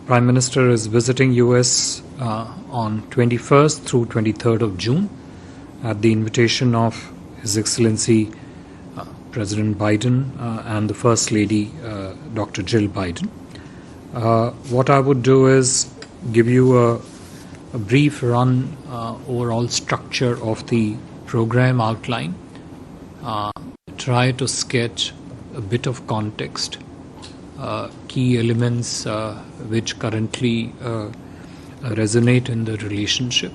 Prime Minister is visiting US on 21st through 23rd of June at the invitation of His Excellency President Biden and the First Lady Dr. Jill Biden. What I would do is give you a brief run overall structure of the program outline, try to sketch a bit of context, key elements which currently resonate in the relationship,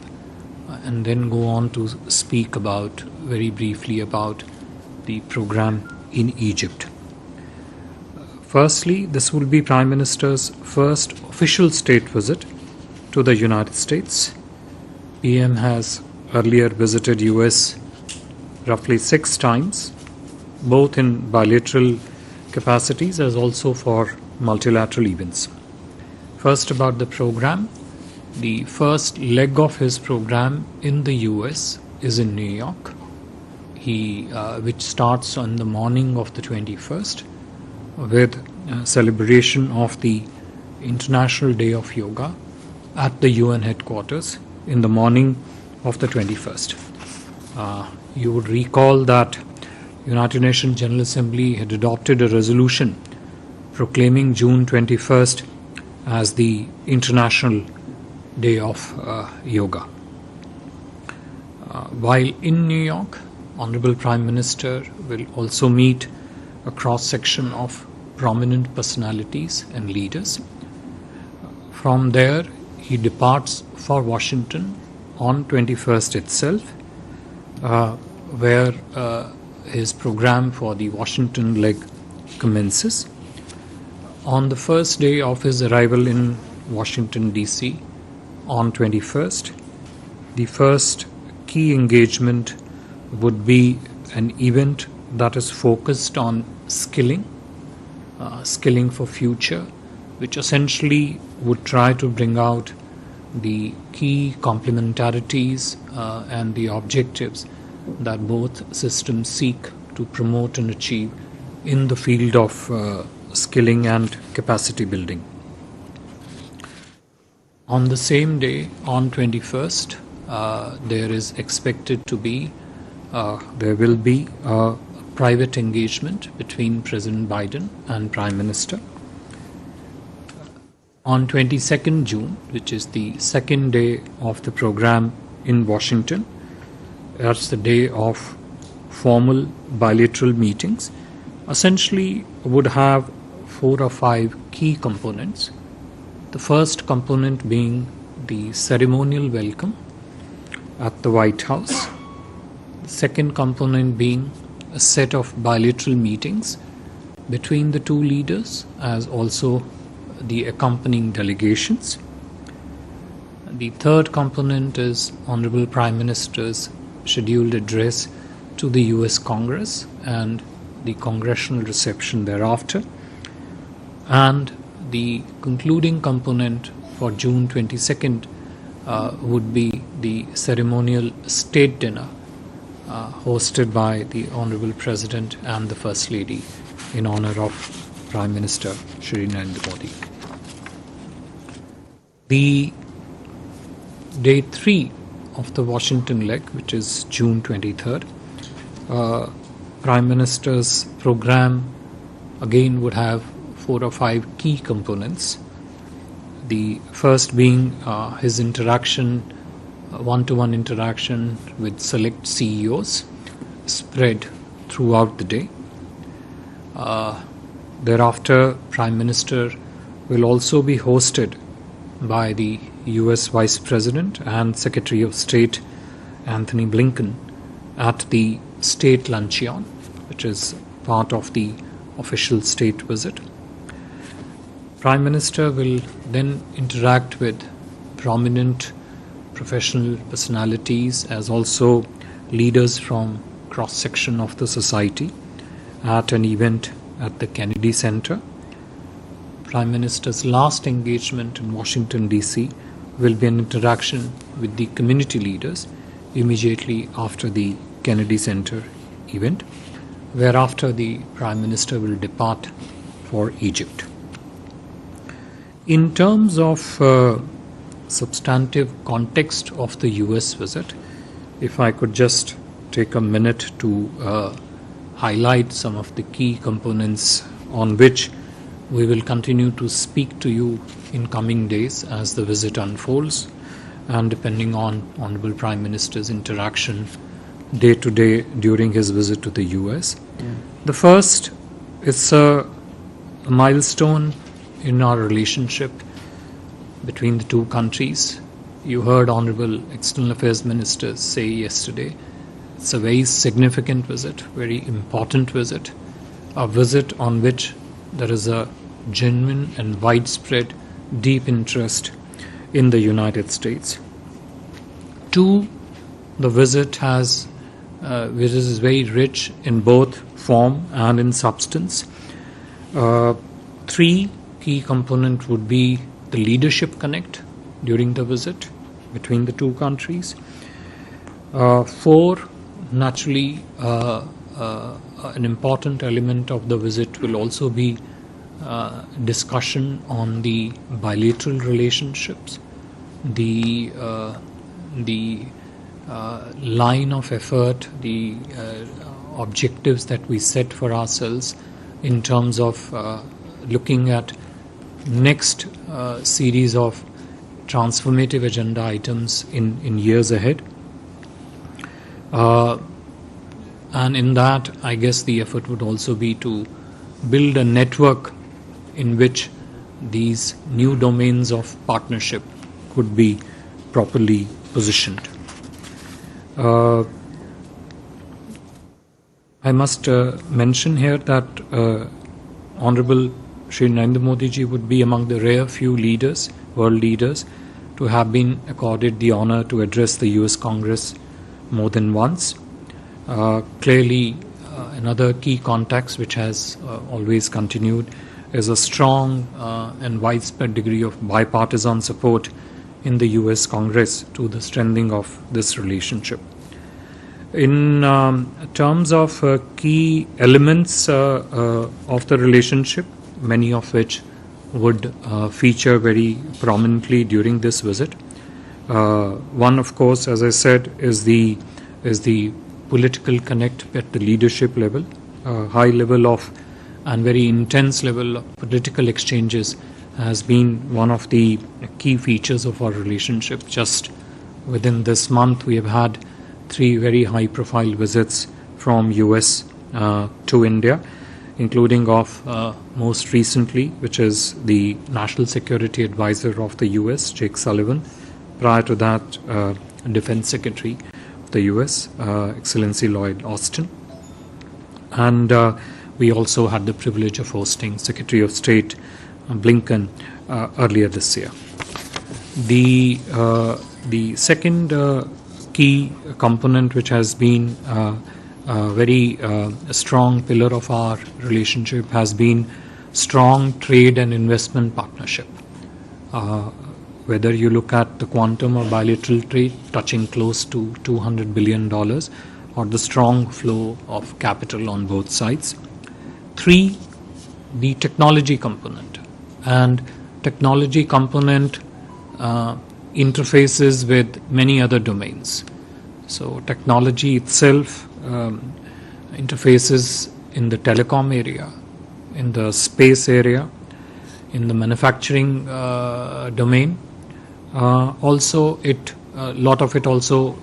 and then go on to speak about very briefly about the program in Egypt. Firstly, this will be Prime Minister's first official state visit to the United States. PM has earlier visited US roughly 6 times, both in bilateral capacities as also for multilateral events. First, about the program. The first leg of his program in the US is in New York, which starts on the morning of the 21st with celebration of the International Day of Yoga at the UN headquarters in the morning of the 21st. You would recall that United Nations General Assembly had adopted a resolution proclaiming June 21st as the International Day of Yoga. While in New York, Honorable Prime Minister will also meet a cross-section of prominent personalities and leaders. From there, he departs for Washington on 21st itself, where his program for the Washington leg commences. On the first day of his arrival in Washington, D.C., on 21st, the first key engagement would be an event that is focused on skilling for future, which essentially would try to bring out the key complementarities and the objectives that both systems seek to promote and achieve in the field of skilling and capacity building. On the same day, on 21st, there is expected to be, there will be a private engagement between President Biden and Prime Minister. On 22nd June, which is the second day of the program in Washington, that's the day of formal bilateral meetings, essentially would have 4 or 5 key components. The first component being the ceremonial welcome at the White House. The second component being a set of bilateral meetings between the two leaders as also the accompanying delegations. The third component is Honorable Prime Minister's scheduled address to the US Congress and the congressional reception thereafter. And the concluding component for June 22nd would be the ceremonial state dinner hosted by the Honorable President and the First Lady in honor of Prime Minister Shri Narendra Modi. The day 3 of the Washington leg, which is June 23rd, Prime Minister's program again would have 4 or 5 key components. The first being his interaction, one-to-one interaction with select CEOs spread throughout the day. Thereafter, Prime Minister will also be hosted by the US Vice President and Secretary of State Anthony Blinken at the State Luncheon, which is part of the official state visit. Prime Minister will then interact with prominent professional personalities as also leaders from cross-section of the society at an event at the Kennedy Center. Prime Minister's last engagement in Washington, D.C. will be an interaction with the community leaders immediately after the Kennedy Center event, whereafter the Prime Minister will depart for Egypt. In terms of substantive context of the US visit, if I could just take a minute to highlight some of the key components on which we will continue to speak to you in coming days as the visit unfolds, and depending on Honorable Prime Minister's interaction day to day during his visit to the US. The first is a milestone in our relationship between the two countries. You heard Honorable External Affairs Minister say yesterday, it's a very significant visit, very important visit, a visit on which there is a genuine and widespread deep interest in the United States. Two, the visit is very rich in both form and in substance. Three key component would be the leadership connect during the visit between the two countries. Four, naturally, an important element of the visit will also be discussion on the bilateral relationships, the line of effort, the objectives that we set for ourselves in terms of looking at next series of transformative agenda items in years ahead. And in that, I guess the effort would also be to build a network in which these new domains of partnership could be properly positioned. I must mention here that Honorable Shri Narendra Modi ji would be among the rare few leaders, world leaders, to have been accorded the honor to address the US Congress more than once. Clearly, another key context which has always continued is a strong and widespread degree of bipartisan support in the US Congress to the strengthening of this relationship. In terms of key elements of the relationship, many of which would feature very prominently during this visit. One, of course, as I said, is the political connect at the leadership level, high level of and very intense level of political exchanges has been one of the key features of our relationship. Just within this month, we have had 3 very high-profile visits from US to India, including of most recently, which is the National Security Advisor of the US, Jake Sullivan. Prior to that, Defense Secretary of the US, Excellency Lloyd Austin. And we also had the privilege of hosting Secretary of State Blinken earlier this year. The second key component which has been a very strong pillar of our relationship has been strong trade and investment partnership. Whether you look at the quantum of bilateral trade touching close to $200 billion or the strong flow of capital on both sides. 3, the technology component. And technology component interfaces with many other domains. So technology itself interfaces in the telecom area, in the space area, in the manufacturing domain. Also, a lot of it also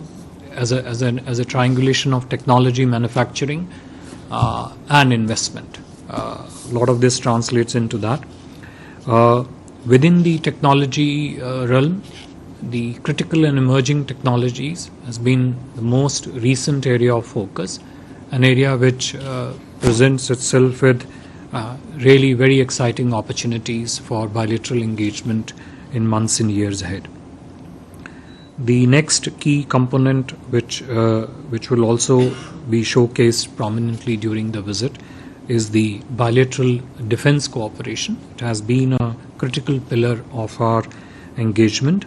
as a triangulation of technology, manufacturing, and investment. A lot of this translates into that. Within the technology realm, the critical and emerging technologies has been the most recent area of focus, an area which presents itself with really very exciting opportunities for bilateral engagement in months and years ahead. The next key component which will also be showcased prominently during the visit is the bilateral defense cooperation. It has been a critical pillar of our engagement,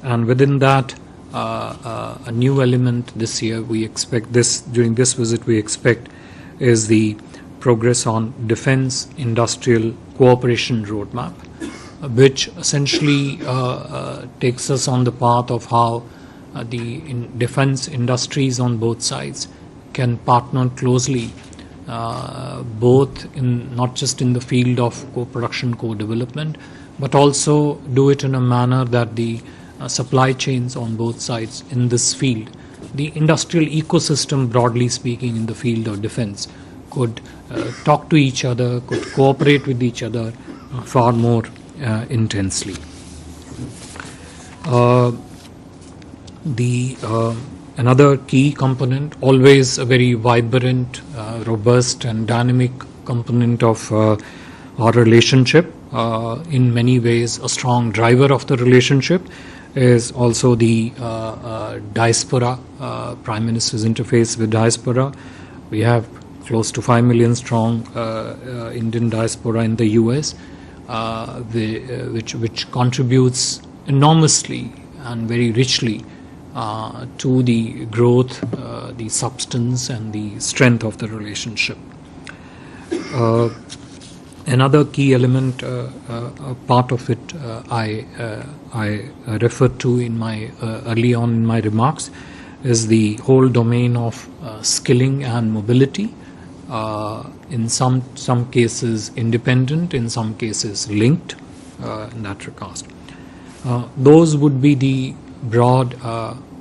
and within that a new element this year we expect during this visit we expect is the progress on defense industrial cooperation roadmap, which essentially takes us on the path of how the defense industries on both sides can partner closely, both in not just in the field of co-production, co-development, but also do it in a manner that the supply chains on both sides in this field, the industrial ecosystem broadly speaking in the field of defense, could talk to each other, could cooperate with each other far more intensely. Another key component, always a very vibrant, robust and dynamic component of our relationship, in many ways a strong driver of the relationship, is also the diaspora, Prime Minister's interface with diaspora. We have close to 5 million strong Indian diaspora in the US, which contributes enormously and very richly to the growth, the substance and the strength of the relationship. Another key element, part of it, I referred to in my early on in my remarks, is the whole domain of skilling and mobility. In some cases independent, in some cases linked in that regard. Those would be the broad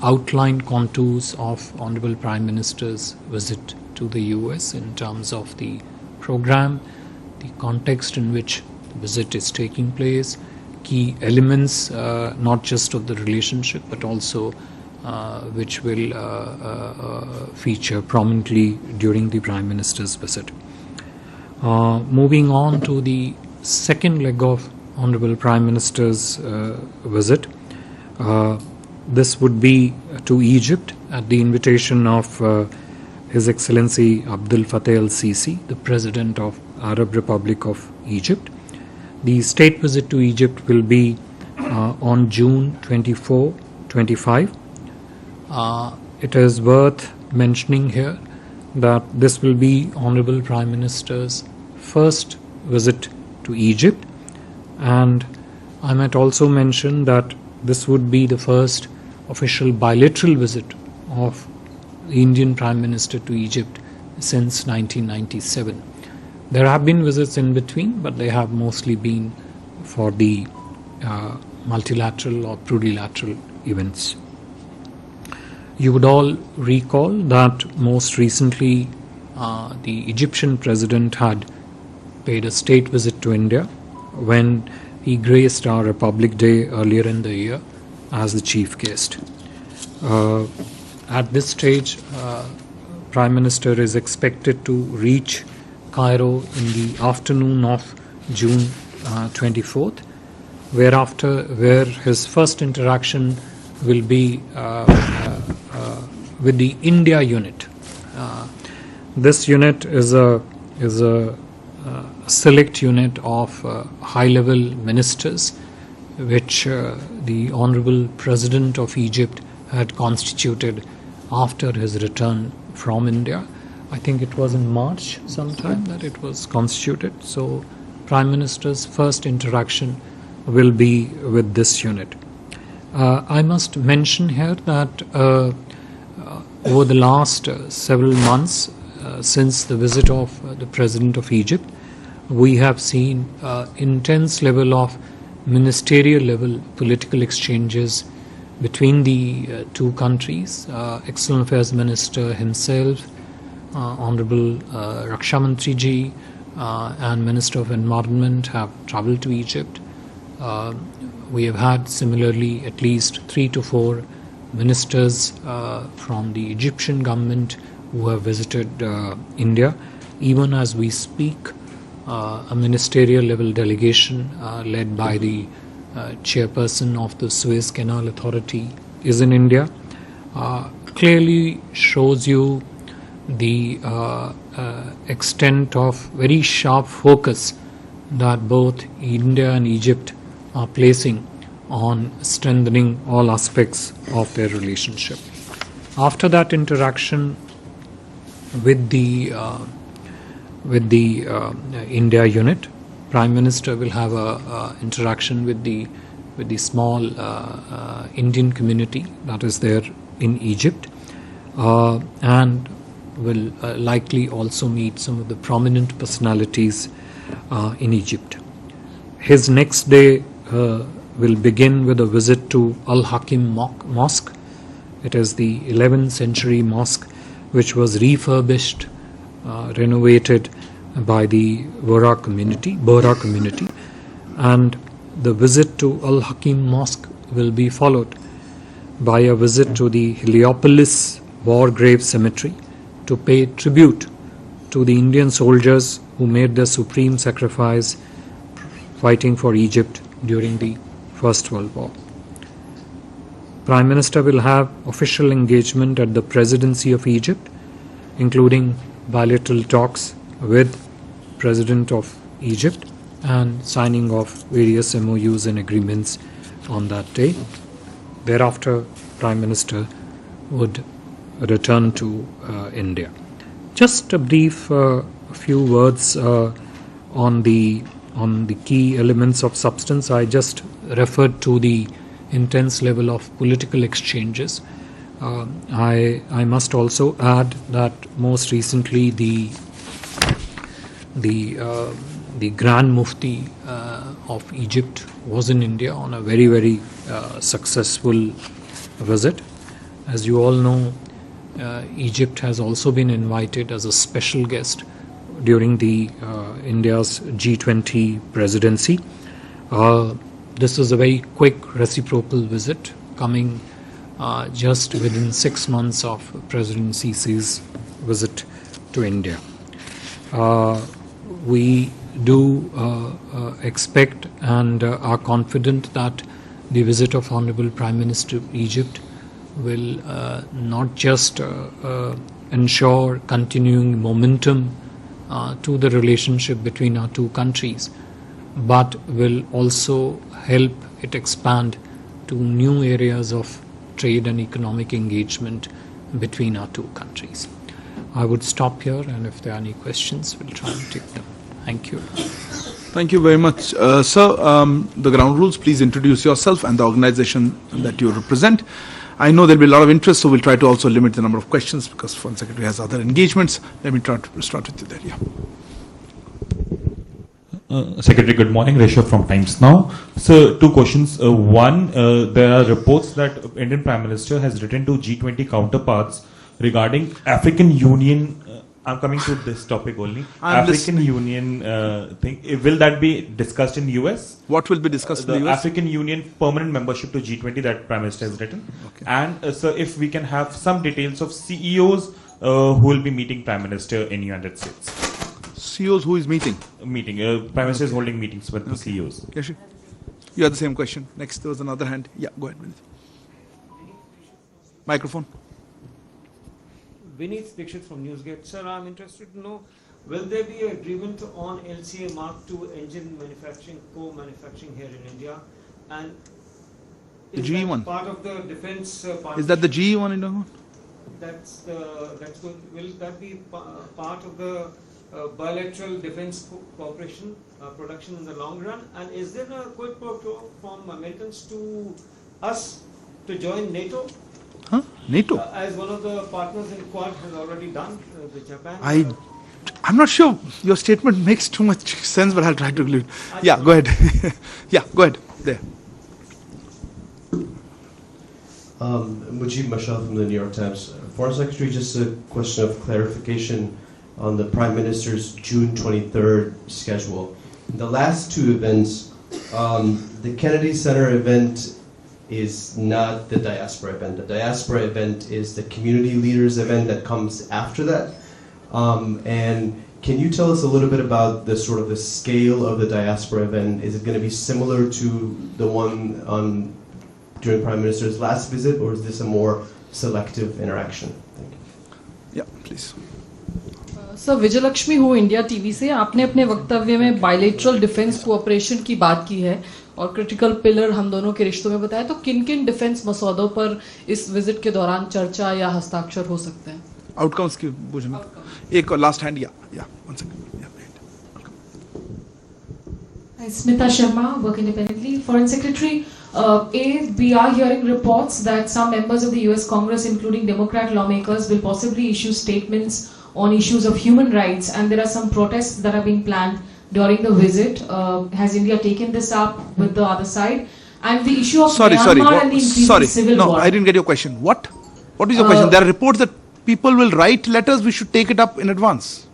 outline contours of Honorable Prime Minister's visit to the US in terms of the program, the context in which the visit is taking place, key elements not just of the relationship but also which will feature prominently during the Prime Minister's visit. Moving on to the second leg of Honorable Prime Minister's visit, this would be to Egypt at the invitation of His Excellency Abdel Fattah el-Sisi, the President of Arab Republic of Egypt. The state visit to Egypt will be on June 24-25. It is worth mentioning here that this will be Honorable Prime Minister's first visit to Egypt, and I might also mention that this would be the first official bilateral visit of the Indian Prime Minister to Egypt since 1997. There have been visits in between, but they have mostly been for the multilateral or plurilateral events. You would all recall that most recently the Egyptian president had paid a state visit to India when he graced our Republic Day earlier in the year as the chief guest. At this stage, Prime Minister is expected to reach Cairo in the afternoon of June 24th, where his first interaction will be with the India unit. This unit is a select unit of high-level ministers, which the Honorable President of Egypt had constituted after his return from India. I think it was in March sometime that it was constituted. So Prime Minister's first interaction will be with this unit. I must mention here that over the last several months since the visit of the President of Egypt, we have seen intense level of ministerial level political exchanges between the two countries. External Affairs Minister himself, Honorable Raksha Mantri ji and Minister of Environment have travelled to Egypt. We have had similarly at least 3 to 4 ministers from the Egyptian government who have visited India. Even as we speak, a ministerial level delegation led by the chairperson of the Suez Canal Authority is in India. Clearly shows you the extent of very sharp focus that both India and Egypt are placing on strengthening all aspects of their relationship. After that interaction with the India unit, Prime Minister will have a interaction with the small Indian community that is there in Egypt, and will likely also meet some of the prominent personalities in Egypt. His next day will begin with a visit to Al-Hakim Mosque. It is the 11th century mosque which was refurbished, renovated by the Bohra community, and the visit to Al-Hakim Mosque will be followed by a visit to the Heliopolis War Grave Cemetery to pay tribute to the Indian soldiers who made their supreme sacrifice fighting for Egypt during the First World War. Prime Minister will have official engagement at the Presidency of Egypt, including bilateral talks with President of Egypt and signing of various MOUs and agreements on that day. Thereafter, Prime Minister would return to India. Just a brief few words on the key elements of substance. I just referred to the intense level of political exchanges. I must also add that most recently the Grand Mufti of Egypt was in India on a very successful visit. As you all know, Egypt has also been invited as a special guest during the India's G20 presidency. This is a very quick reciprocal visit coming just within 6 months of President Sisi's visit to India. We do expect and are confident that the visit of Honorable Prime Minister of Egypt will not just ensure continuing momentum to the relationship between our two countries, but will also help it expand to new areas of trade and economic engagement between our two countries. I would stop here, and if there are any questions, we'll try and take them. Thank you. Thank you very much. Sir, the ground rules, please introduce yourself and the organization that you represent. I know there will be a lot of interest, so we'll try to also limit the number of questions because Foreign Secretary has other engagements. Let me try to start with you there. Yeah. Secretary, good morning. Rishabh from Times Now. So, two questions. One, there are reports that Indian Prime Minister has written to G20 counterparts regarding African Union. I'm coming to this topic only. African Union thing. Will that be discussed in US? What will be discussed in the US? African Union permanent membership to G20 that Prime Minister has written. Okay. And so if we can have some details of CEOs who will be meeting Prime Minister in United States. CEOs who is meeting? Prime Minister is holding meetings with the CEOs. Yashi, you had the same question. Next, there was another hand. Yeah, go ahead. Microphone. Vineet Dixit from Newsgate. Sir, I'm interested to know, will there be an agreement on LCA Mark II engine manufacturing, co-manufacturing here in India? And the GE one? Part of the defense Is that the GE one in India? That's good. Will that be part of the bilateral defense cooperation production in the long run? And is there a quid pro quo from Americans to us to join NATO? Huh? NATO? As one of the partners in Quad has already done, the Japan. I'm not sure your statement makes too much sense, but I'll try to believe. Yeah, go ahead. Yeah, go ahead. There. Mujib Mashal from the New York Times. Foreign Secretary, just a question of clarification on the Prime Minister's June 23rd schedule. The last two events, the Kennedy Center event is not the diaspora event. The diaspora event is the community leaders event that comes after that. And can you tell us a little bit about the sort of the scale of the diaspora event? Is it going to be similar to the one during Prime Minister's last visit, or is this a more selective interaction? Thank you. Yeah, please. Sir Vijayalakshmi हूँ India TV से. आपने अपने वक्तव्य में bilateral defence cooperation की बात की है और क्रिटिकल पिलर हम दोनों के रिश्तों में बताया. तो किन किन डिफेंस मसौदों पर इस विजिट के दौरान चर्चा या हस्ताक्षर हो सकते हैं? आउटकम्स की पूछना. एक और लास्ट हैंड. या one second. Hi, Smita Sharma, work independently. Foreign Secretary, we are hearing reports that some members of the US Congress, including Democrat lawmakers, will possibly issue statements on issues of human rights, and there are some protests that are being planned during the visit. Has India taken this up with the other side? And the issue of Myanmar and the increasing civil war. I didn't get your question. What is your question? There are reports that people will write letters, we should take it up in advance.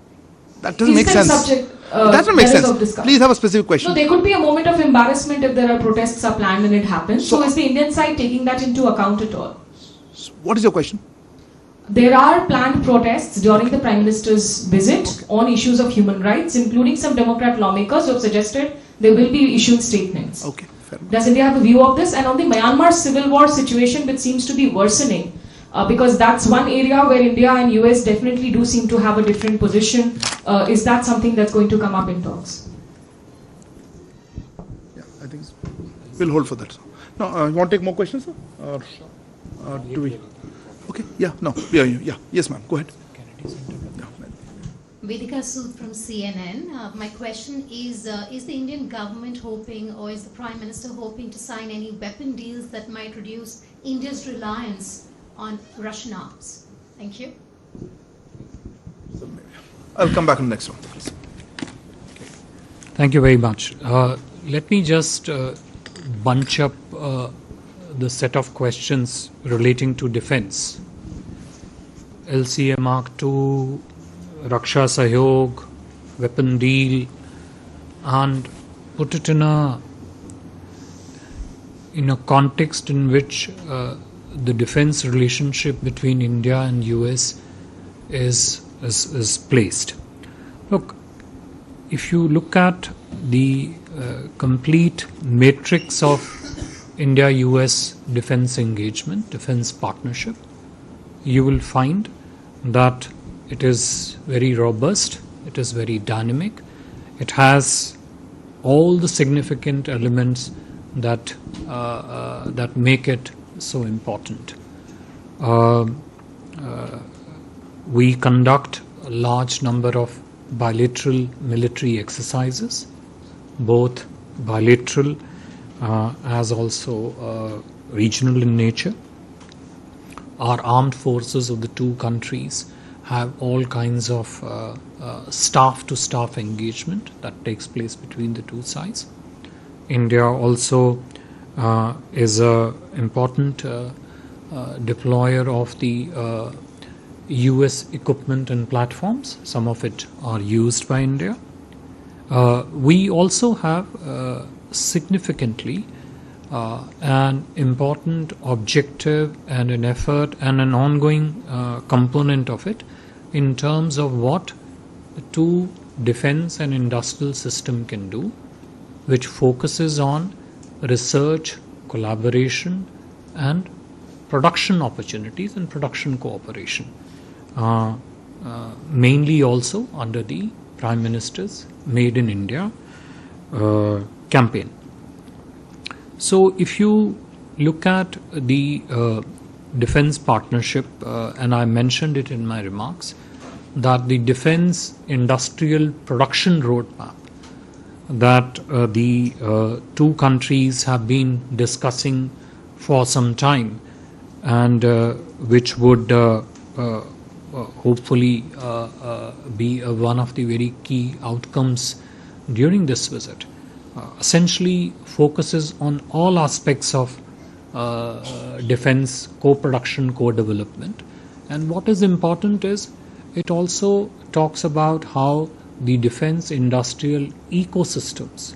That doesn't make sense. That doesn't make sense. Please have a specific question. No, there could be a moment of embarrassment if there are protests are planned and it happens. So is the Indian side taking that into account at all? What is your question? There are planned protests during the Prime Minister's visit on issues of human rights, including some Democrat lawmakers who have suggested they will be issuing statements. Okay, fair enough. Does India have a view of this? And on the Myanmar civil war situation, which seems to be worsening, because that's one area where India and US definitely do seem to have a different position. Is that something that's going to come up in talks? Yeah, I think we'll hold for that. No, you want to take more questions, sir? Or do we? Okay, yeah, no, yeah, yes, ma'am, go ahead. Vedika Sood from CNN. My question is the Indian government hoping, or is the Prime Minister hoping to sign any weapon deals that might reduce India's reliance on Russian arms? Thank you. I'll come back on the next one. Thank you very much. Let me just bunch up the set of questions relating to defense. LCA Mark II, Raksha Sahyog, weapon deal, and put it in a context in which the defense relationship between India and US is placed. Look, if you look at the complete matrix of India-US defense engagement, defense partnership, you will find that it is very robust, it is very dynamic, it has all the significant elements that make it so important. We conduct a large number of bilateral military exercises, both bilateral as also regional in nature. Our armed forces of the two countries have all kinds of staff-to-staff engagement that takes place between the two sides. India also is an important deployer of the US equipment and platforms. Some of it are used by India. We also have significantly an important objective and an effort and an ongoing component of it in terms of what the two defense and industrial system can do, which focuses on research, collaboration, and production opportunities and production cooperation, mainly also under the Prime Minister's Made in India campaign. So if you look at the defense partnership, and I mentioned it in my remarks, that the defense industrial production roadmap that the two countries have been discussing for some time, and which would hopefully be one of the very key outcomes during this visit, essentially focuses on all aspects of defense co-production, co-development. And what is important is it also talks about how the defense industrial ecosystems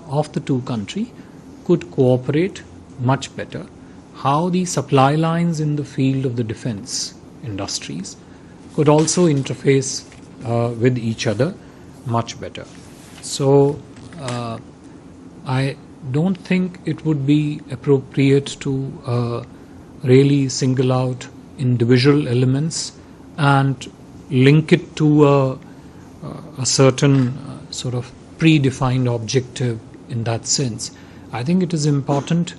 of the two countries could cooperate much better, how the supply lines in the field of the defense industries could also interface with each other much better. So I don't think it would be appropriate to really single out individual elements and link it to a certain sort of predefined objective in that sense. I think it is important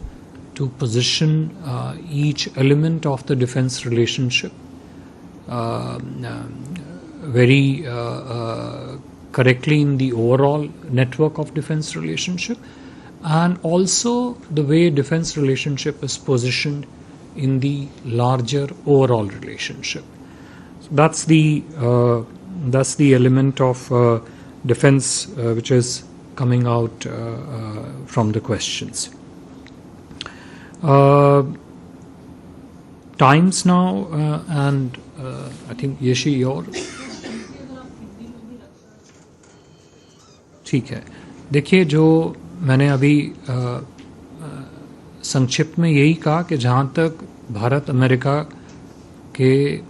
to position each element of the defense relationship very correctly in the overall network of defense relationship, and also the way defense relationship is positioned in the larger overall relationship. So that's the element of defense which is coming out from the questions. Times now and I think Yeshi your ठीक है. देखिए, जो मैंने अभी संक्षिप्त में यही कहा कि जहाँ तक भारत अमेरिका के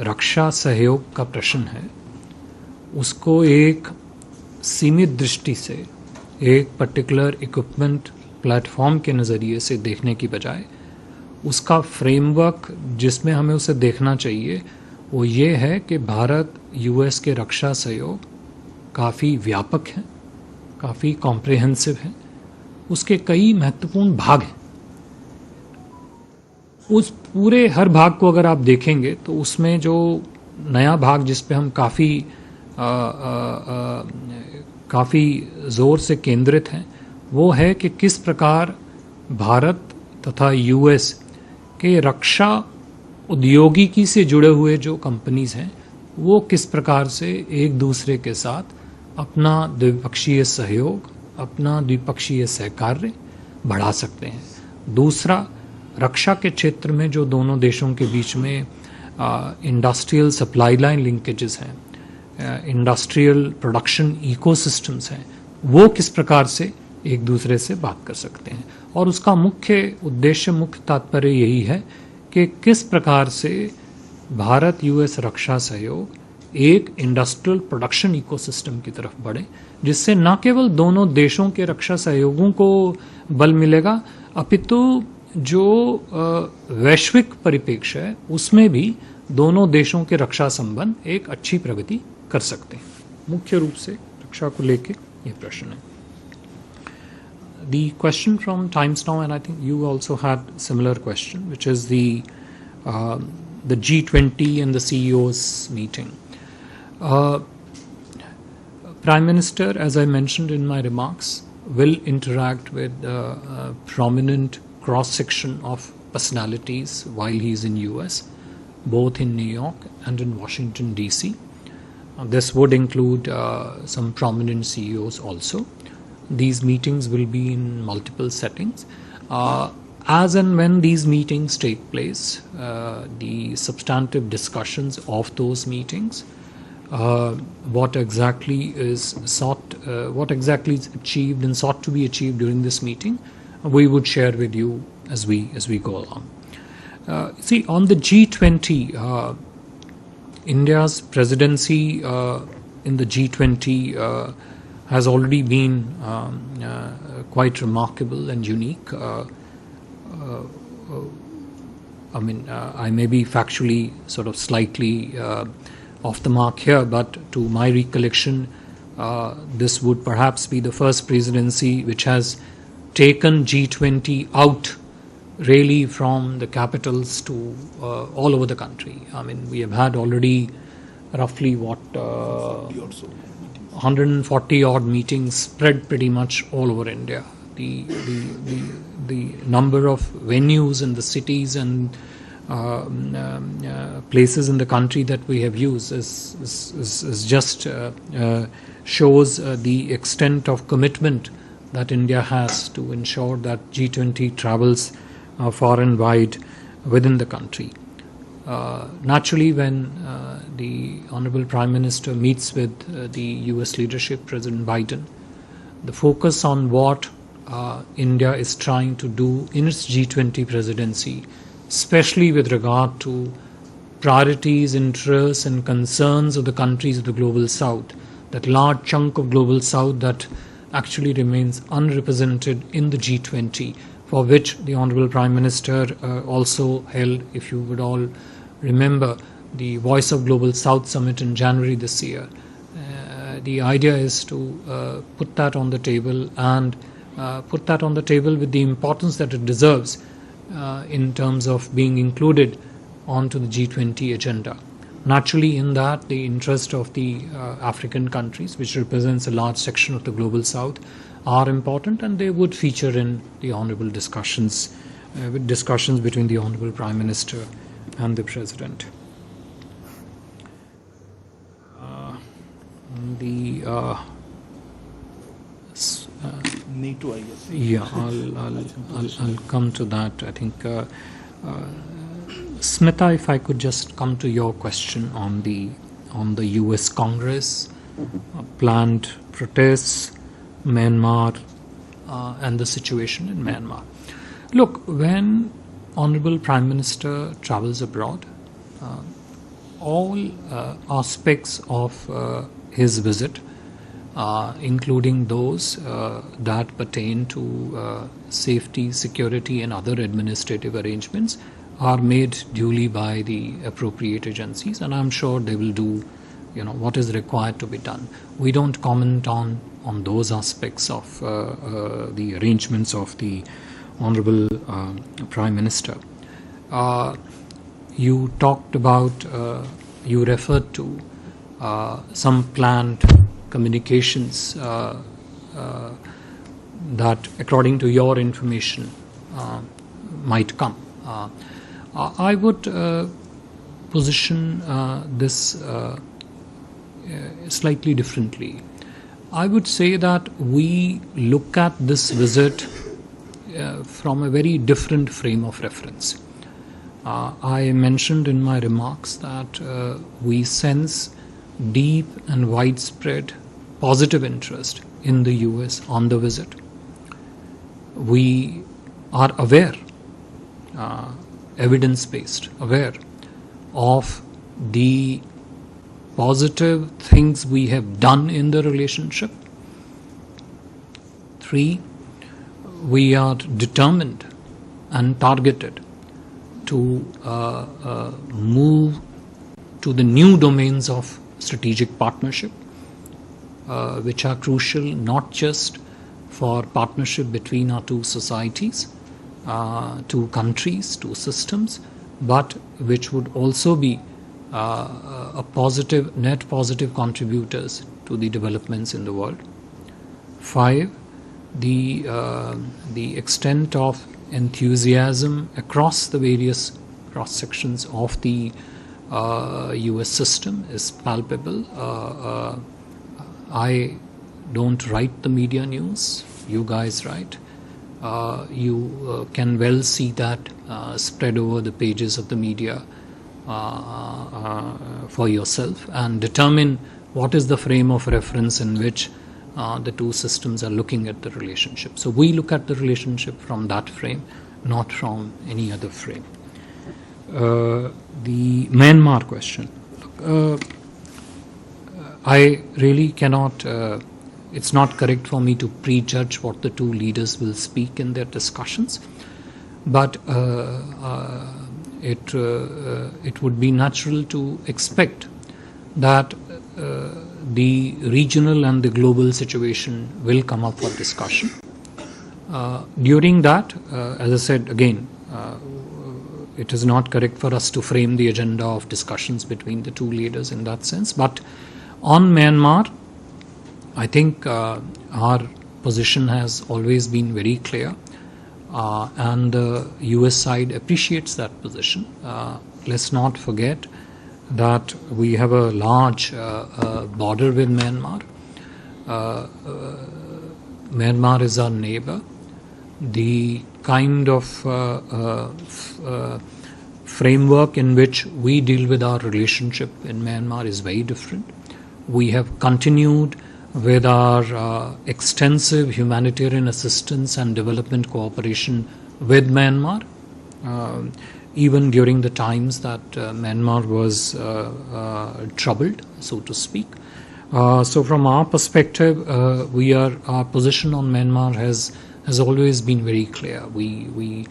रक्षा सहयोग का प्रश्न है, उसको एक सीमित दृष्टि से एक पर्टिकुलर इक्विपमेंट प्लेटफॉर्म के नज़रिए से देखने की बजाय उसका फ्रेमवर्क जिसमें हमें उसे देखना चाहिए वो ये है कि भारत यूएस के रक्षा सहयोग काफ़ी व्यापक है, काफ़ी कॉम्प्रिहेंसिव है, उसके कई महत्वपूर्ण भाग हैं. उस पूरे हर भाग को अगर आप देखेंगे तो उसमें जो नया भाग जिस पे हम काफ़ी ज़ोर से केंद्रित हैं वो है कि किस प्रकार भारत तथा यूएस के रक्षा उद्योगिकी से जुड़े हुए जो कंपनीज हैं वो किस प्रकार से एक दूसरे के साथ अपना द्विपक्षीय सहयोग, अपना द्विपक्षीय सहकार्य बढ़ा सकते हैं. दूसरा, रक्षा के क्षेत्र में जो दोनों देशों के बीच में इंडस्ट्रियल सप्लाई लाइन लिंकेजेस हैं, इंडस्ट्रियल प्रोडक्शन इकोसिस्टम्स हैं, वो किस प्रकार से एक दूसरे से बात कर सकते हैं. और उसका मुख्य उद्देश्य, मुख्य तात्पर्य यही है कि किस प्रकार से भारत यूएस रक्षा सहयोग एक इंडस्ट्रियल प्रोडक्शन इकोसिस्टम की तरफ बढ़े, जिससे न केवल दोनों देशों के रक्षा सहयोगों को बल मिलेगा, अपितु जो वैश्विक परिप्रेक्ष्य है उसमें भी दोनों देशों के रक्षा संबंध एक अच्छी प्रगति कर सकते हैं. मुख्य रूप से रक्षा को लेके ये प्रश्न है. The question from Times Now, and I think you also had similar question, which is the G20 and the CEOs meeting. Prime Minister, as I mentioned in my remarks, will interact with a prominent cross-section of personalities while he is in US, both in New York and in Washington DC. This would include some prominent CEOs also. These meetings will be in multiple settings. As and when these meetings take place, the substantive discussions of those meetings, what exactly is achieved and sought to be achieved during this meeting, we would share with you as we go along. See, on the G20, India's presidency in the G20 has already been quite remarkable and unique. I may be factually sort of slightly off the mark here, but to my recollection, this would perhaps be the first presidency which has taken G20 out really from the capitals to all over the country. I mean, we have had already roughly 140 odd meetings spread pretty much all over India. The number of venues in the cities and places in the country that we have used is just shows the extent of commitment that India has to ensure that G20 travels far and wide within the country. Naturally, when the Honorable Prime Minister meets with the US leadership, President Biden, the focus on what India is trying to do in its G20 presidency, especially with regard to priorities, interests and concerns of the countries of the Global South, that large chunk of Global South that actually remains unrepresented in the G20, for which the Honorable Prime Minister also held, if you would all remember, the Voice of Global South Summit in January this year. The idea is to put that on the table and put that on the table with the importance that it deserves in terms of being included onto the G20 agenda. Naturally, in that, the interest of the African countries, which represents a large section of the global south, are important, and they would feature in the honorable discussions, with discussions between the honorable Prime Minister and the President. NATO, I guess. Yeah, I'll come to that. I think, Smita, if I could just come to your question on the U.S. Congress, planned protests, Myanmar, and the situation in Myanmar. Look, when Honorable Prime Minister travels abroad, all aspects of his visit, including those that pertain to safety, security, and other administrative arrangements, are made duly by the appropriate agencies, and I'm sure they will do, what is required to be done. We don't comment on those aspects of the arrangements of the Honorable Prime Minister. You talked about, you referred to some planned communications that, according to your information, might come. I would position this slightly differently. I would say that we look at this visit from a very different frame of reference. I mentioned in my remarks that we sense deep and widespread positive interest in the US on the visit. We are aware, evidence-based, aware of the positive things we have done in the relationship. 3, we are determined and targeted to move to the new domains of strategic partnership, which are crucial not just for partnership between our two societies, two countries, two systems, but which would also be net positive contributors to the developments in the world. 5, the extent of enthusiasm across the various cross sections of the US system is palpable. I don't write the media news, you guys write. You can well see that spread over the pages of the media for yourself, and determine what is the frame of reference in which the two systems are looking at the relationship. So we look at the relationship from that frame, not from any other frame. The Myanmar question. I really cannot, it's not correct for me to prejudge what the two leaders will speak in their discussions, but it would be natural to expect that the regional and the global situation will come up for discussion. During that, as I said again, it is not correct for us to frame the agenda of discussions between the two leaders in that sense. But on Myanmar, I think our position has always been very clear, and the US side appreciates that position. Let's not forget that we have a large border with Myanmar. Myanmar is our neighbor. The kind of framework in which we deal with our relationship in Myanmar is very different. We have continued with our extensive humanitarian assistance and development cooperation with Myanmar, even during the times that Myanmar was troubled, so to speak. So from our perspective, our position on Myanmar has always been very clear. We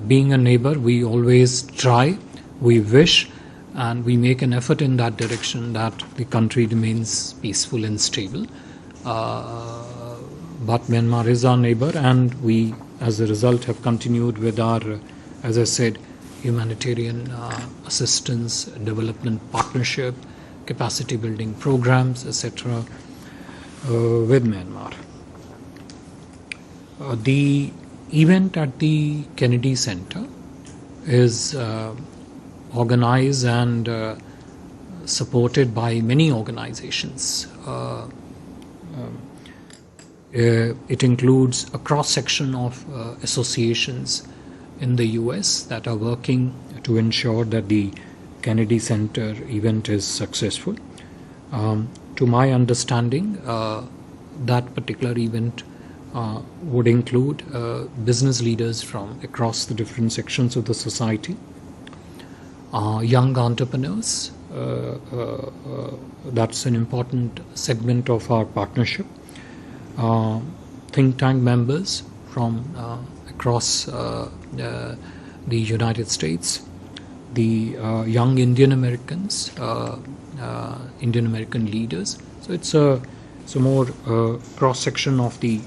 being a neighbor, we always try, we wish, and we make an effort in that direction that the country remains peaceful and stable. But Myanmar is our neighbor, and we, as a result, have continued with our, as I said, humanitarian assistance, development partnership, capacity building programs, etc. With Myanmar. The event at the Kennedy Center is organized and supported by many organizations. It includes a cross-section of associations in the US that are working to ensure that the Kennedy Center event is successful. To my understanding, that particular event would include business leaders from across the different sections of the society, young entrepreneurs. That's an important segment of our partnership. Think tank members from across the United States, the young Indian Americans, Indian American leaders. So it's a more cross section of the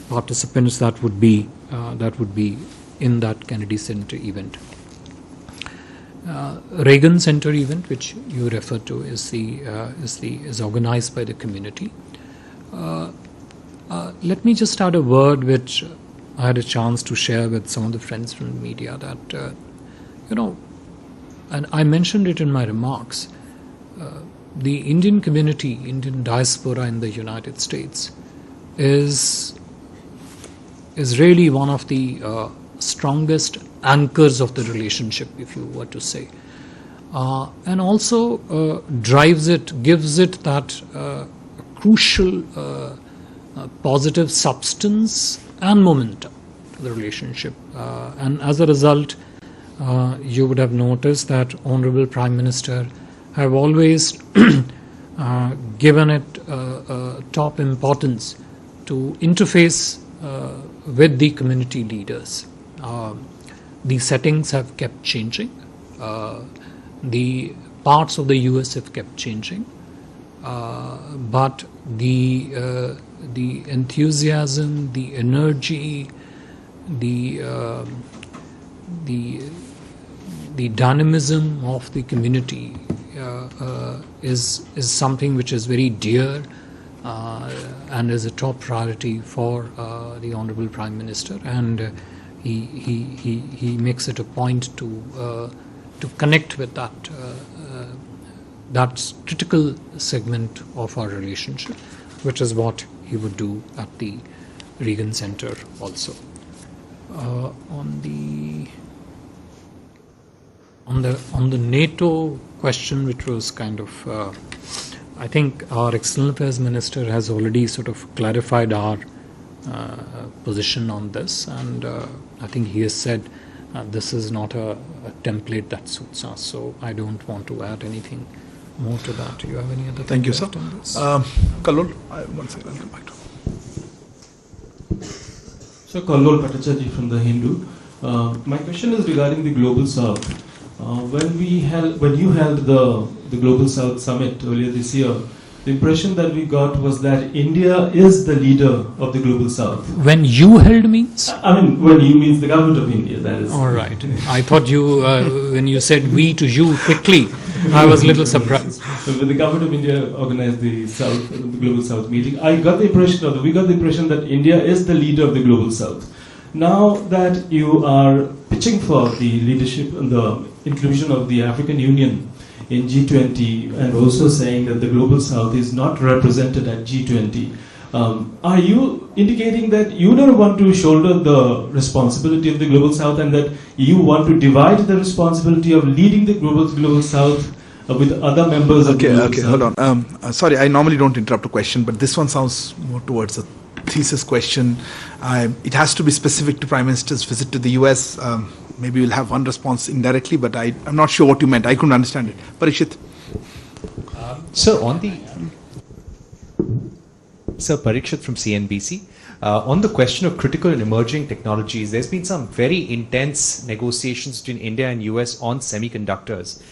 participants that would be in that Kennedy Center event. Reagan Center event, which you refer to, is organized by the community. Let me just add a word which I had a chance to share with some of the friends from the media that and I mentioned it in my remarks. The Indian community, Indian diaspora in the United States, is really one of the strongest anchors of the relationship, if you were to say, and also drives it, gives it that crucial positive substance and momentum to the relationship. And as a result, you would have noticed that Honorable Prime Minister have always given it top importance to interface with the community leaders. The settings have kept changing. The parts of the US have kept changing. But the enthusiasm, the energy, the dynamism of the community is something which is very dear and is a top priority for the Honorable Prime Minister, and he makes it a point to connect with that critical segment of our relationship, which is what he would do at the Reagan Center also. On the NATO question, which was kind of, I think our External Affairs Minister has already sort of clarified our position on this, and I think he has said this is not a template that suits us, so I don't want to add anything more to that. Do you have any other? Thank you, sir. Kallol, one second, I'll come back to. So, Kallol Bhattacharjee from The Hindu. My question is regarding the Global South. When you held the Global South Summit earlier this year, the impression that we got was that India is the leader of the Global South. When you held means? I mean, when you means the government of India, that is. All right. I thought you, when you said we to you quickly, I was a little surprised. So when the government of India organized the Global South meeting, we got the impression that India is the leader of the Global South. Now that you are pitching for the leadership and the inclusion of the African Union in G20 and also saying that the Global South is not represented at G20, are you indicating that you don't want to shoulder the responsibility of the Global South and that you want to divide the responsibility of leading the Global South with other members of the Global South? Hold on. Sorry, I normally don't interrupt a question, but this one sounds more towards a thesis question. It has to be specific to Prime Minister's visit to the US. Maybe we'll have one response indirectly, but I'm not sure what you meant. I couldn't understand it. Parikshit. Parikshit from CNBC. On the question of critical and emerging technologies, there's been some very intense negotiations between India and US on semiconductors.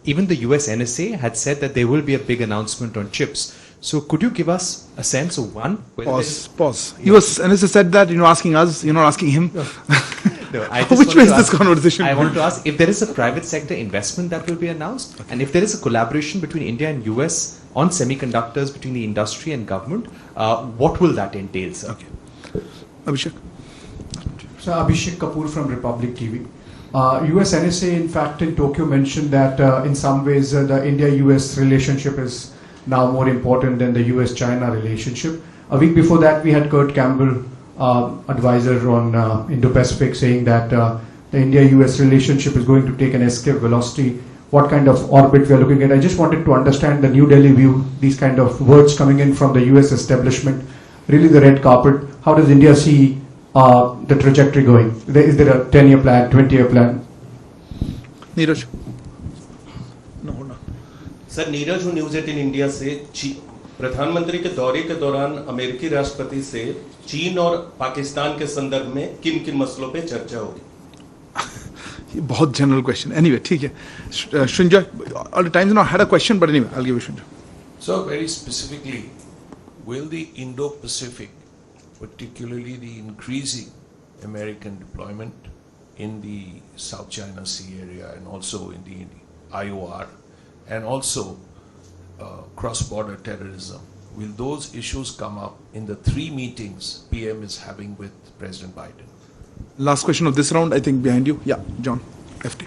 Even the US NSA had said that there will be a big announcement on chips. So could you give us a sense of one? whether there is- Pause. He was, NSA said that, asking us, you're not asking him. No, I just Which wanted way to is this ask- conversation I going? wanted to ask if there is a private sector investment that will be announced, and if there is a collaboration between India and US on semiconductors between the industry and government, what will that entail, sir? Okay. Abhishek. So Abhishek Kapoor from Republic TV. US NSA, in fact, in Tokyo mentioned that in some ways the India-US relationship is now more important than the US-China relationship. A week before that, we had Kurt Campbell, advisor on Indo-Pacific, saying that the India-US relationship is going to take an escape velocity. What kind of orbit we are looking at? I just wanted to understand the New Delhi view, these kind of words coming in from the US establishment, really the red carpet. How does India see the trajectory going? Is there a 10-year plan, 20-year plan? Neeraj. No. Sir Neeraj हूँ news 18 India से। प्रधानमंत्री के दौरे के दौरान अमेरिकी राष्ट्रपति से चीन और पाकिस्तान के संदर्भ में किन किन मसलों पे चर्चा होगी? ये बहुत जनरल क्वेश्चन। एनीवे ठीक है। Shrunjay, all the times now had a question, but anyway, I'll give you Shrunjay. So very specifically, will the Indo-Pacific, particularly the increasing American deployment in the South China Sea area and also in the IOR and also cross-border terrorism, will those issues come up in the 3 meetings PM is having with President Biden? Last question of this round, I think behind you. Yeah, John, FT.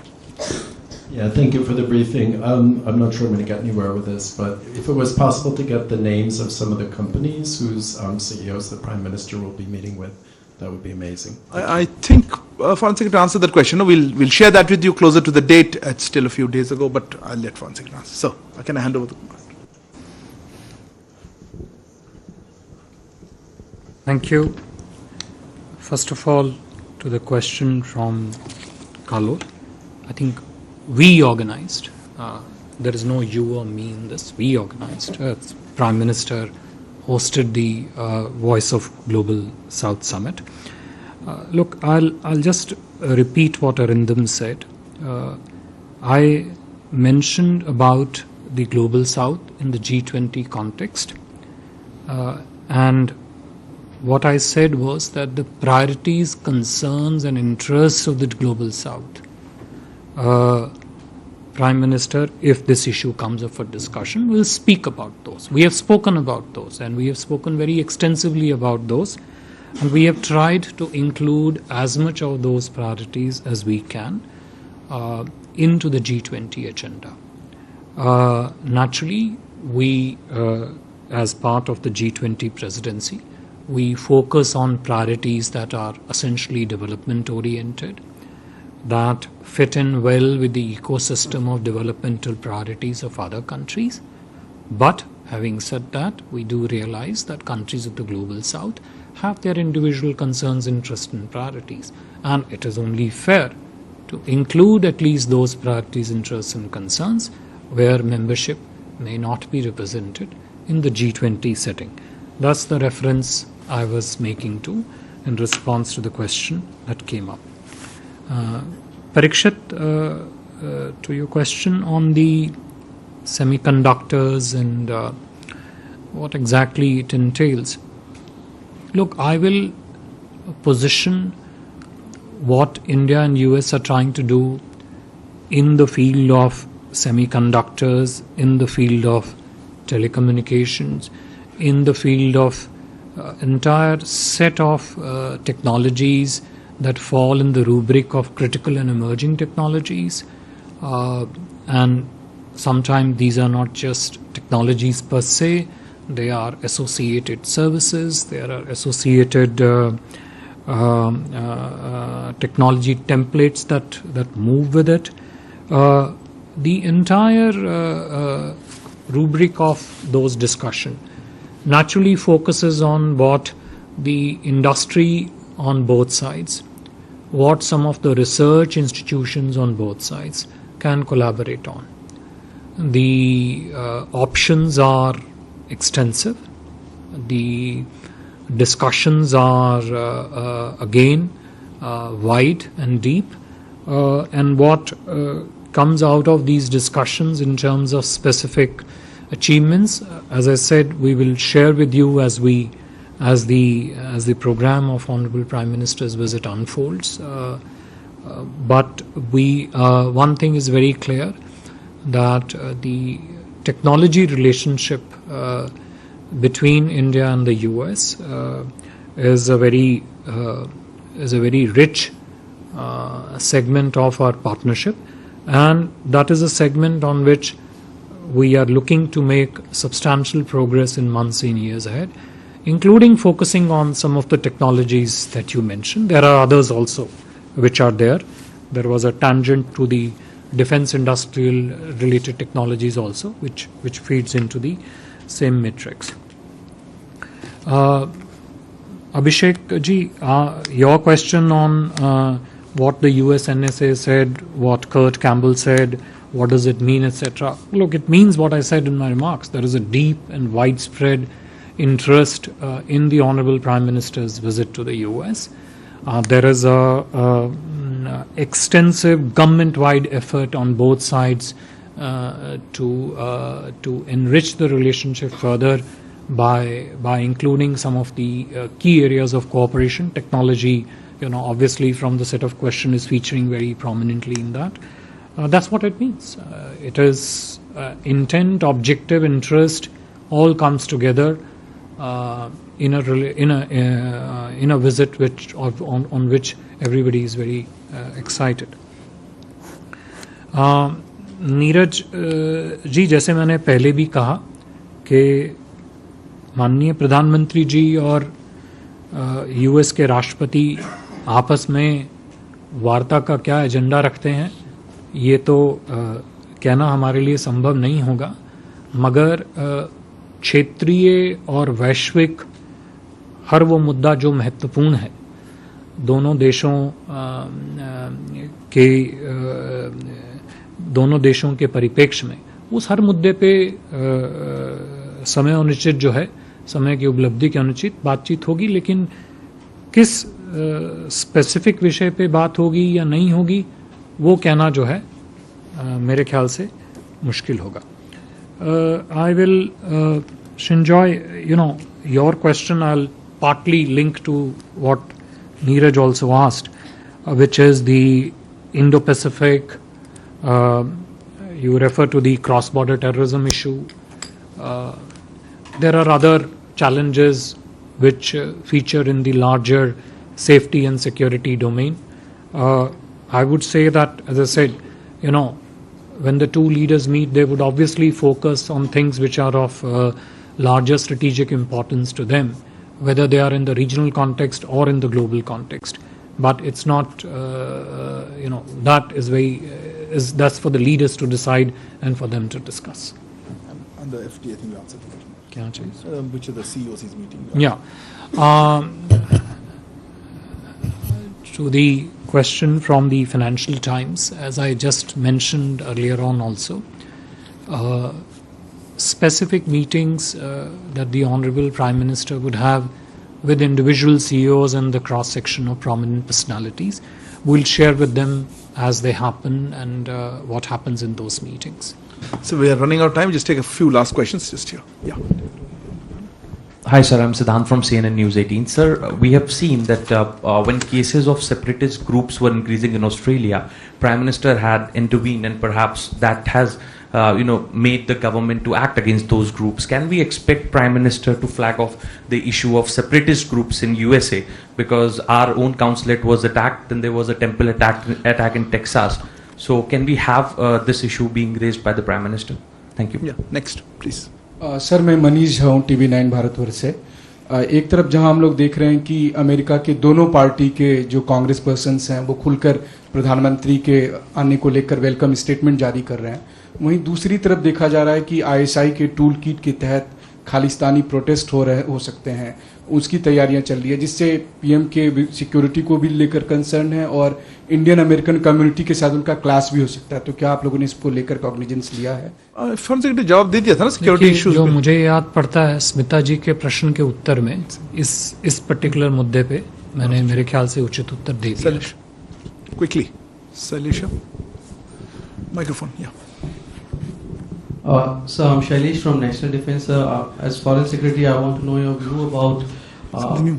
Yeah, thank you for the briefing. I'm not sure I'm going to get anywhere with this, but if it was possible to get the names of some of the companies whose CEOs the Prime Minister will be meeting with, that would be amazing. I think, Foreign Secretary, to answer that question, we'll share that with you closer to the date. It's still a few days ago, but I'll let Foreign Secretary answer. So, can I hand over the mic? Thank you. First of all, to the question from Kalo, I think we organized, there is no you or me in this, we organized, Prime Minister hosted the Voice of Global South Summit. Look, I'll just repeat what Arindam said. I mentioned about the Global South in the G20 context, and what I said was that the priorities, concerns and interests of the Global South, Prime Minister, if this issue comes up for discussion, will speak about those. We have spoken about those, and we have spoken very extensively about those, and we have tried to include as much of those priorities as we can into the G20 agenda. Naturally, we, as part of the G20 presidency, we focus on priorities that are essentially development-oriented, that fit in well with the ecosystem of developmental priorities of other countries. But having said that, we do realize that countries of the Global South have their individual concerns, interests and priorities. And it is only fair to include at least those priorities, interests and concerns where membership may not be represented in the G20 setting. That's the reference I was making to in response to the question that came up. Parikshit, to your question on the semiconductors and what exactly it entails. Look, I will position what India and US are trying to do in the field of semiconductors, in the field of telecommunications, in the field of entire set of technologies that fall in the rubric of critical and emerging technologies. And sometimes these are not just technologies per se, they are associated services, there are associated technology templates that move with it. The entire rubric of those discussion naturally focuses on what the industry on both sides, what some of the research institutions on both sides can collaborate on. The options are extensive. The discussions are again wide and deep. And what comes out of these discussions in terms of specific achievements. As I said, we will share with you as the program of Honorable Prime Minister's visit unfolds. But one thing is very clear, that the technology relationship between India and the US is a very rich segment of our partnership, and that is a segment on which we are looking to make substantial progress in months and years ahead, including focusing on some of the technologies that you mentioned. There are others also which are there. There was a tangent to the defense industrial related technologies also, which feeds into the same matrix. Abhishek ji, your question on what the US NSA said, what Kurt Campbell said, what does it mean, etc. Look, it means what I said in my remarks. There is a deep and widespread interest in the Honorable Prime Minister's visit to the US. There is a extensive government-wide effort on both sides to enrich the relationship further by including some of the key areas of cooperation. Technology, obviously from the set of question is featuring very prominently in that. That's what it means. It is intent, objective, interest, all comes together in a visit on which everybody is very excited. Neeraj ji, जैसे मैंने पहले भी कहा कि माननीय प्रधानमंत्री जी और US के राष्ट्रपति आपस में वार्ता का क्या एजेंडा रखते हैं, ये तो कहना हमारे लिए संभव नहीं होगा, मगर क्षेत्रीय और वैश्विक हर वो मुद्दा जो महत्वपूर्ण है दोनों देशों के परिप्रेक्ष्य में, उस हर मुद्दे पे समय अनुचित जो है, समय की उपलब्धि के अनुचित बातचीत होगी, लेकिन किस स्पेसिफिक विषय पे बात होगी या नहीं होगी वो कहना जो है मेरे ख्याल से मुश्किल होगा. I will Shinjoy, your question I'll partly link to what Neeraj also asked, which is the Indo-Pacific. You refer to the cross-border terrorism issue. There are other challenges which feature in the larger safety and security domain. I would say that, as I said, when the two leaders meet, they would obviously focus on things which are of larger strategic importance to them, whether they are in the regional context or in the global context. But it's not, that is that's for the leaders to decide and for them to discuss. And the FTA, I think we answered the question. Can I change? Which of the CEOs is meeting? Yeah. To the question from the Financial Times, as I just mentioned earlier on also, specific meetings that the Honorable Prime Minister would have with individual CEOs and the cross-section of prominent personalities, we'll share with them as they happen and what happens in those meetings. So we are running out of time. Just take a few last questions just here. Yeah. Hi sir, I'm Siddhant from CNN News 18. Sir, we have seen that when cases of separatist groups were increasing in Australia, Prime Minister had intervened and perhaps that has made the government to act against those groups. Can we expect Prime Minister to flag off the issue of separatist groups in USA? Because our own consulate was attacked, then there was a temple attack in Texas. So can we have this issue being raised by the Prime Minister? Thank you. Yeah, next, please. Sir मैं मनीष हूँ TV 9 Bharatvarsh से. एक तरफ जहां हम लोग देख रहे हैं कि अमेरिका के दोनों पार्टी के जो कांग्रेस पर्सन्स हैं वो खुलकर प्रधानमंत्री के आने को लेकर वेलकम स्टेटमेंट जारी कर रहे हैं, वहीं दूसरी तरफ देखा जा रहा है कि ISI के टूल किट के तहत खालिस्तानी प्रोटेस्ट हो सकते हैं, उसकी तैयारियां चल रही है, जिससे PM के सिक्योरिटी को भी लेकर कंसर्न है और इंडियन अमेरिकन कम्युनिटी के साथ उनका क्लास भी हो सकता है. तो क्या आप लोगों ने इसको लेकर कॉग्निजेंस लिया है? फॉरेन सेक्रेटरी जवाब दे दिया था ना सिक्योरिटी इश्यूज जो मुझे याद पड़ता है स्मिता जी के प्रश्न के उत्तर में इस पर्टिकुलर मुद्दे पे मैंने मेरे ख्याल से उचित उत्तर दे दिया. Quickly Salisha, microphone. या So I'm Shailesh from National Defense. As Foreign Secretary, I want to know your view about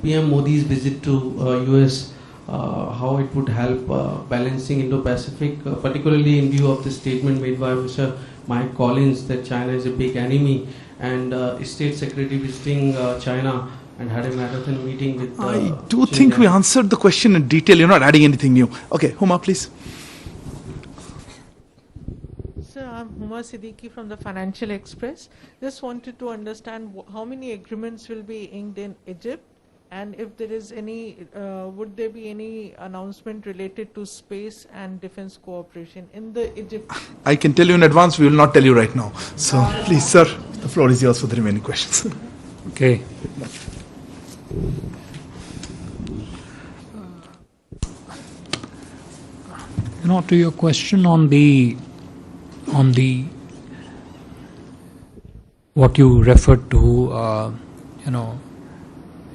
PM Modi's visit to US, how it would help balancing Indo-Pacific, particularly in view of the statement made by Mr. Mike Collins that China is a big enemy, and State Secretary visiting China and had a marathon meeting with. I do think we answered the question in detail. You're not adding anything new. Okay, Huma, please. Sir, I'm Huma Siddiqui from the Financial Express. Just wanted to understand how many agreements will be inked in Egypt, and if there is any, would there be any announcement related to space and defense cooperation in the Egypt? I can tell you in advance, we will not tell you right now. So please, sir, the floor is yours for the remaining questions. Okay. To your question on the what you referred to,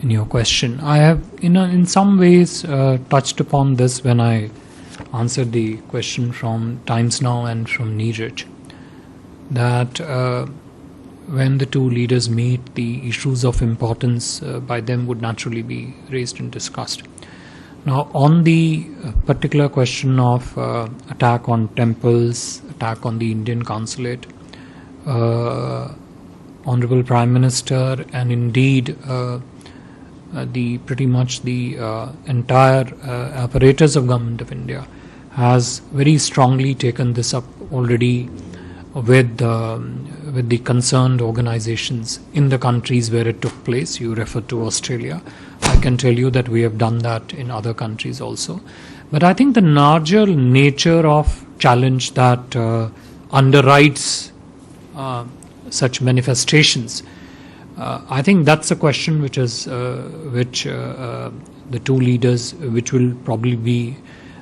in your question, I have, in some ways touched upon this when I answered the question from Times Now and from Neeraj, that when the two leaders meet, the issues of importance by them would naturally be raised and discussed. Now, on the particular question of attack on temples, attack on the Indian consulate, Honorable Prime Minister and indeed pretty much the entire apparatus of Government of India has very strongly taken this up already with the concerned organizations in the countries where it took place. You referred to Australia. I can tell you that we have done that in other countries also. But I think the larger nature of challenge that underwrites such manifestations, I think that's a question which the two leaders, which will probably be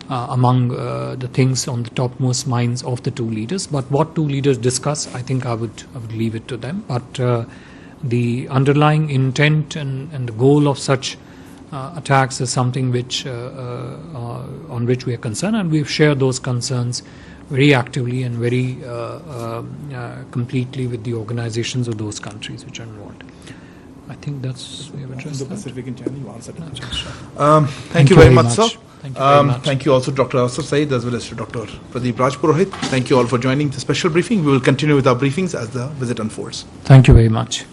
among the things on the topmost minds of the two leaders. But what two leaders discuss, I think I would leave it to them. But the underlying intent and the goal of such attacks is something which on which we are concerned, and we've shared those concerns very actively and very completely with the organizations of those countries which are involved. I think that's we have addressed the that. Pacific in China, you answered it. Thank you very much, sir. Thank you very much. Thank you also to Dr. Asaf Saeed as well as to Dr. Pradeep Rajpurohit. Thank you all for joining the special briefing. We will continue with our briefings as the visit unfolds. Thank you very much.